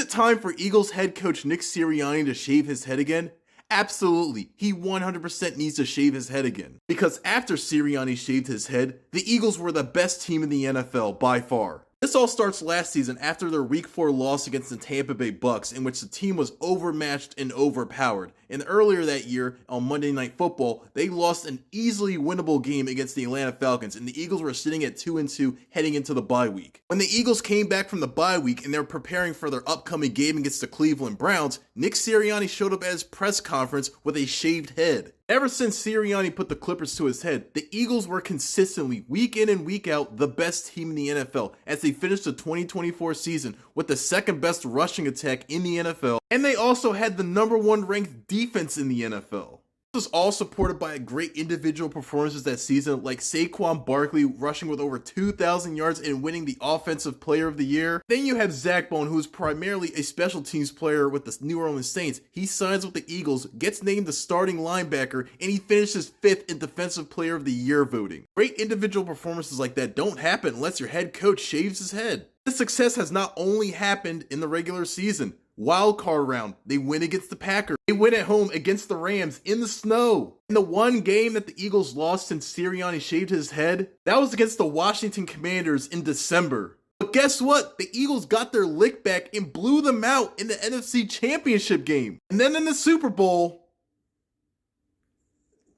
it time for Eagles head coach Nick Sirianni to shave his head again? Absolutely, he 100% needs to shave his head again. Because after Sirianni shaved his head, the Eagles were the best team in the NFL by far. This all starts last season after their Week 4 loss against the Tampa Bay Bucks, in which the team was overmatched and overpowered. And earlier that year, on Monday Night Football, they lost an easily winnable game against the Atlanta Falcons, and the Eagles were sitting at 2-2 heading into the bye week. When the Eagles came back from the bye week and they were preparing for their upcoming game against the Cleveland Browns, Nick Sirianni showed up at his press conference with a shaved head. Ever since Sirianni put the clippers to his head, the Eagles were consistently, week in and week out, the best team in the NFL as they finished the 2024 season with the second best rushing attack in the NFL, and they also had the #1 ranked defense in the NFL. This was all supported by great individual performances that season, like Saquon Barkley rushing with over 2,000 yards and winning the Offensive Player of the Year. Then you have Zach Bone, who is primarily a special teams player with the New Orleans Saints. He signs with the Eagles, gets named the starting linebacker, and he finishes 5th in Defensive Player of the Year voting. Great individual performances like that don't happen unless your head coach shaves his head. This success has not only happened in the regular season. Wild card round, they win against the Packers. They win at home against the Rams in the snow. And the one game that the Eagles lost since Sirianni shaved his head, that was against the Washington Commanders in December. But guess what? The Eagles got their lick back and blew them out in the NFC Championship game. And then in the Super Bowl,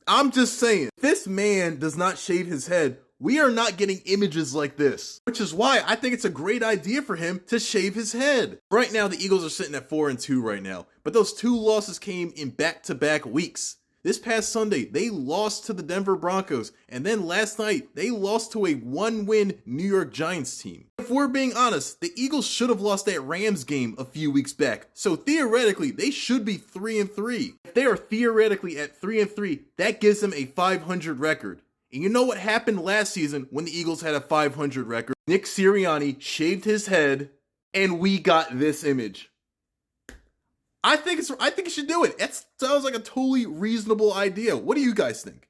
I'm just saying, if this man does not shave his head, we are not getting images like this, which is why I think it's a great idea for him to shave his head. Right now, the Eagles are sitting at 4-2 right now, but those 2 losses came in back-to-back weeks. This past Sunday, they lost to the Denver Broncos, and then last night, they lost to a 1-win New York Giants team. If we're being honest, the Eagles should have lost that Rams game a few weeks back, so theoretically, they should be 3-3. If they are theoretically at 3-3, that gives them a 500 record. And you know what happened last season when the Eagles had a 500 record? Nick Sirianni shaved his head, and we got this image. I think you should do it. That sounds like a totally reasonable idea. What do you guys think?